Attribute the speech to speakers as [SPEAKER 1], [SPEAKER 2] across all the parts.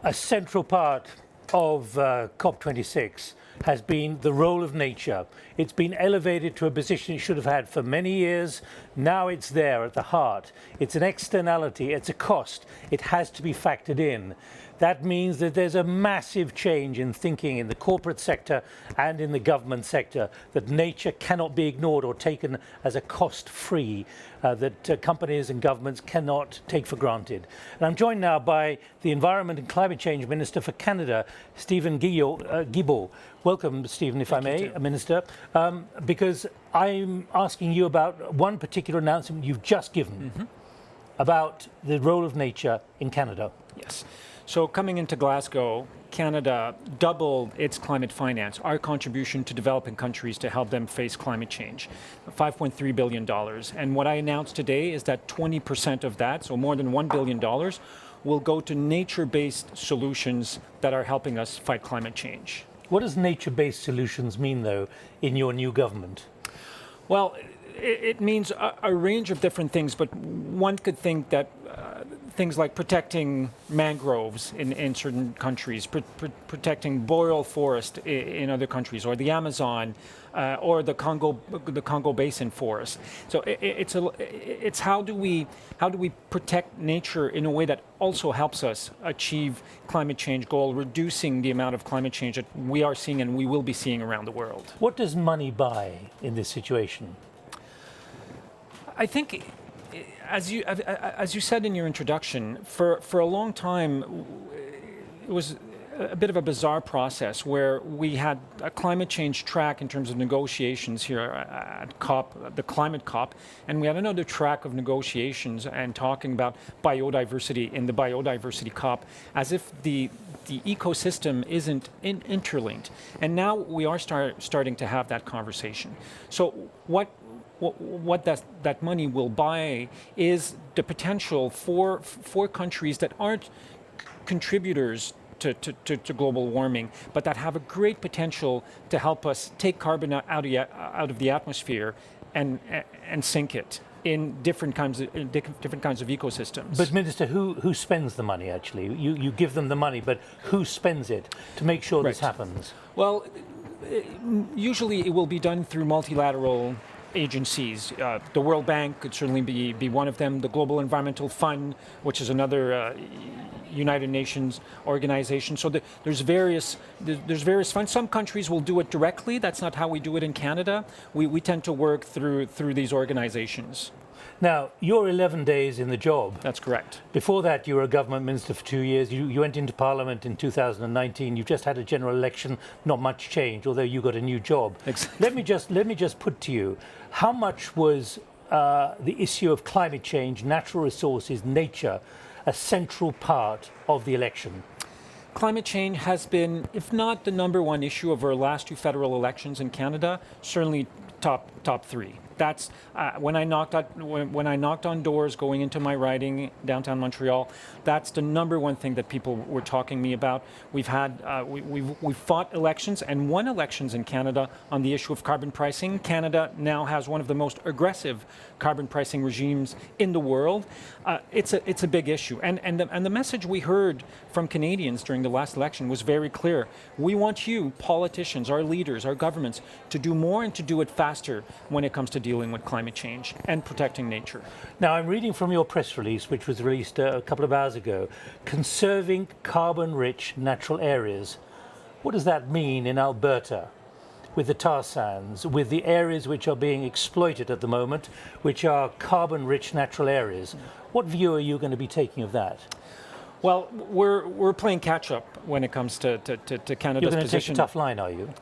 [SPEAKER 1] A central part of COP26 has been the role of nature. It's been elevated to a position it should have had for many years. Now it's there at the heart. It's an externality, it's a cost. It has to be factored in. That means that there's a massive change in thinking in the corporate sector and in the government sector, that nature cannot be ignored or taken as a cost-free, that companies and governments cannot take for granted. And I'm joined now by the Environment and Climate Change Minister for Canada, Steven Guibeault. Welcome, Stephen, if I may, Minister, because I'm asking you about one particular announcement you've just given about the role of nature in Canada.
[SPEAKER 2] Yes. So coming into Glasgow, Canada doubled its climate finance, our contribution to developing countries to help them face climate change, $5.3 billion. And what I announced today is that 20% of that, so more than $1 billion, will go to nature-based solutions that are helping us fight climate change.
[SPEAKER 1] What does nature-based solutions mean, though, in your new government?
[SPEAKER 2] Well, it means a range of different things, but one could think that things like protecting mangroves in certain countries, protecting boreal forest in other countries, or the Amazon, or the Congo Basin forest. So it's how do we protect nature in a way that also helps us achieve climate change goal, reducing the amount of climate change that we are seeing and we will be seeing around the world.
[SPEAKER 1] What does money buy in this situation?
[SPEAKER 2] I think, as you said in your introduction, for a long time, it was a bit of a bizarre process where we had a climate change track in terms of negotiations here at COP, the climate COP, and we had another track of negotiations and talking about biodiversity in the biodiversity COP, as if the ecosystem isn't interlinked. And now we are starting to have that conversation. So what that money will buy is the potential for countries that aren't contributors to global warming, but that have a great potential to help us take carbon out of the atmosphere and sink it in different kinds of ecosystems.
[SPEAKER 1] But Minister, who spends the money actually? You give them the money, but who spends it to make sure this happens?
[SPEAKER 2] Well, usually it will be done through multilateral agencies. The World Bank could certainly be one of them. The Global Environmental Fund, which is another United Nations organization. So there's various funds. Some countries will do it directly. That's not how we do it in Canada. We tend to work through these organizations.
[SPEAKER 1] Now, you're 11 days in the job.
[SPEAKER 2] That's correct.
[SPEAKER 1] Before that, you were a government minister for 2 years. You went into Parliament in 2019. You've just had a general election. Not much change, although you got a new job.
[SPEAKER 2] Exactly.
[SPEAKER 1] Let me just put to you, how much was the issue of climate change, natural resources, nature, a central part of the election?
[SPEAKER 2] Climate change has been, if not the #1 issue of our last 2 federal elections in Canada, certainly top 3. That's when I knocked on doors going into my riding downtown Montreal. That's the #1 thing that people were talking to me about. We've had we've fought elections and won elections in Canada on the issue of carbon pricing. Canada now has one of the most aggressive carbon pricing regimes in the world. It's a big issue, and the message we heard from Canadians during the last election was very clear. We want you, politicians, our leaders, our governments, to do more and to do it faster when it comes to dealing with climate change and protecting nature.
[SPEAKER 1] Now, I'm reading from your press release, which was released a couple of hours ago, conserving carbon-rich natural areas. What does that mean in Alberta, with the tar sands, with the areas which are being exploited at the moment, which are carbon-rich natural areas? What view are you going to be taking of that?
[SPEAKER 2] Well, we're playing catch-up when it comes to Canada's position.
[SPEAKER 1] You're going to take a tough line, are you?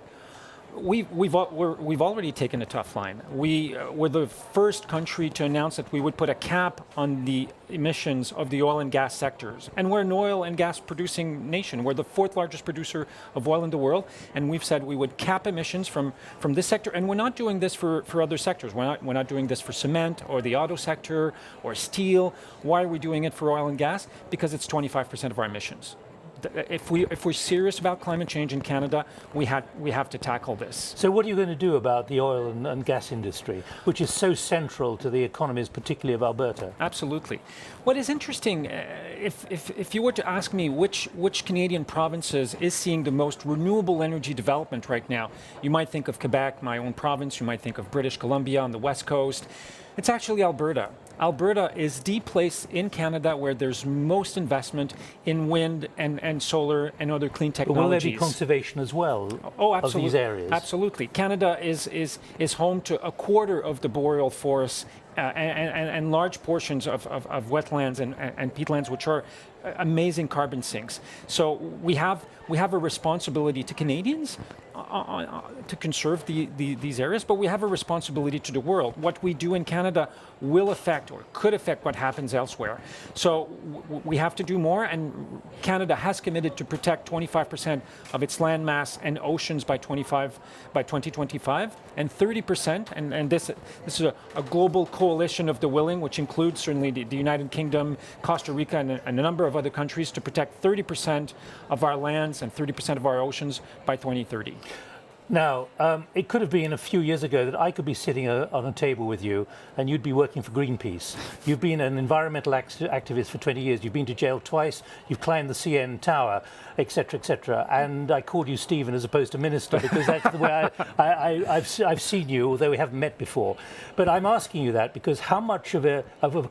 [SPEAKER 2] We've already taken a tough line. We were the first country to announce that we would put a cap on the emissions of the oil and gas sectors. And we're an oil and gas producing nation. We're the 4th largest producer of oil in the world. And we've said we would cap emissions from this sector. And we're not doing this for other sectors. We're not doing this for cement or the auto sector or steel. Why are we doing it for oil and gas? Because it's 25% of our emissions. If we're serious about climate change in Canada, we have to tackle this.
[SPEAKER 1] So what are you going to do about the oil and gas industry, which is so central to the economies, particularly of Alberta?
[SPEAKER 2] Absolutely. What is interesting, if you were to ask me which Canadian provinces is seeing the most renewable energy development right now, you might think of Quebec, my own province, you might think of British Columbia on the west coast. It's actually Alberta. Alberta is the place in Canada where there's most investment in wind and solar and other clean technologies.
[SPEAKER 1] But will there be conservation as well of these areas?
[SPEAKER 2] Absolutely. Canada is home to a quarter of the boreal forests and large portions of wetlands and peatlands, which are amazing carbon sinks. So we have a responsibility to Canadians to conserve these areas, but we have a responsibility to the world. What we do in Canada will affect or could affect what happens elsewhere. So we have to do more, and Canada has committed to protect 25% of its land mass and oceans by 2025, and 30%, and this is a global coalition of the willing, which includes certainly the United Kingdom, Costa Rica, and a number of other countries, to protect 30% of our lands and 30% of our oceans by 2030.
[SPEAKER 1] Now, it could have been a few years ago that I could be sitting on a table with you and you'd be working for Greenpeace. You've been an environmental activist for 20 years. You've been to jail twice. You've climbed the CN Tower, etc., etc. And I called you Stephen as opposed to Minister because that's the way I've seen you, although we haven't met before. But I'm asking you that because how much of a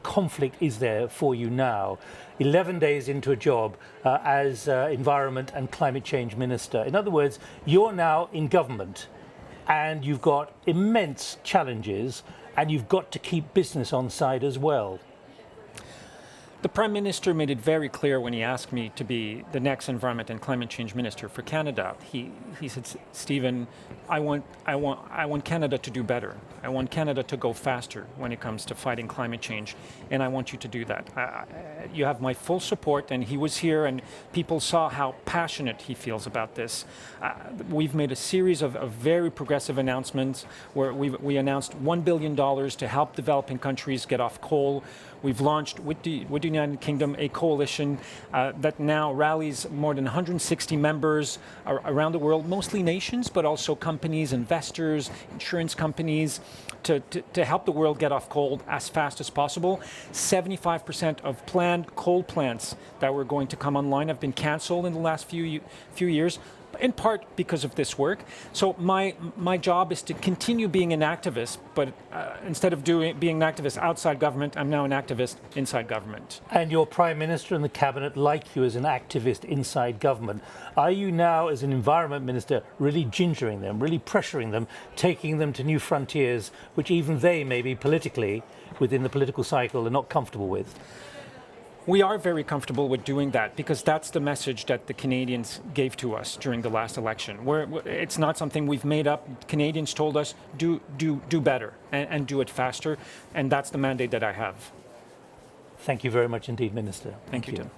[SPEAKER 1] conflict is there for you now, 11 days into a job as Environment and Climate Change Minister? In other words, you're now in government and you've got immense challenges and you've got to keep business on side as well.
[SPEAKER 2] The Prime Minister made it very clear when he asked me to be the next Environment and Climate Change Minister for Canada. He said, Stephen, I want Canada to do better. I want Canada to go faster when it comes to fighting climate change, and I want you to do that. You have my full support, and he was here, and people saw how passionate he feels about this. We've made a series of very progressive announcements where we announced $1 billion to help developing countries get off coal. We've launched with the United Kingdom a coalition that now rallies more than 160 members around the world, mostly nations, but also companies, investors, insurance companies, to help the world get off coal as fast as possible. 75% of planned coal plants that were going to come online have been canceled in the last few years, in part because of this work. So my job is to continue being an activist, but instead of being an activist outside government, I'm now an activist inside government.
[SPEAKER 1] And your Prime Minister and the Cabinet like you as an activist inside government. Are you now, as an Environment Minister, really gingering them, really pressuring them, taking them to new frontiers, which even they may be politically, within the political cycle, are not comfortable with?
[SPEAKER 2] We are very comfortable with doing that because that's the message that the Canadians gave to us during the last election. It's not something we've made up. Canadians told us, do better and do it faster, and that's the mandate that I have.
[SPEAKER 1] Thank you very much indeed, Minister.
[SPEAKER 2] Thank you, Tim.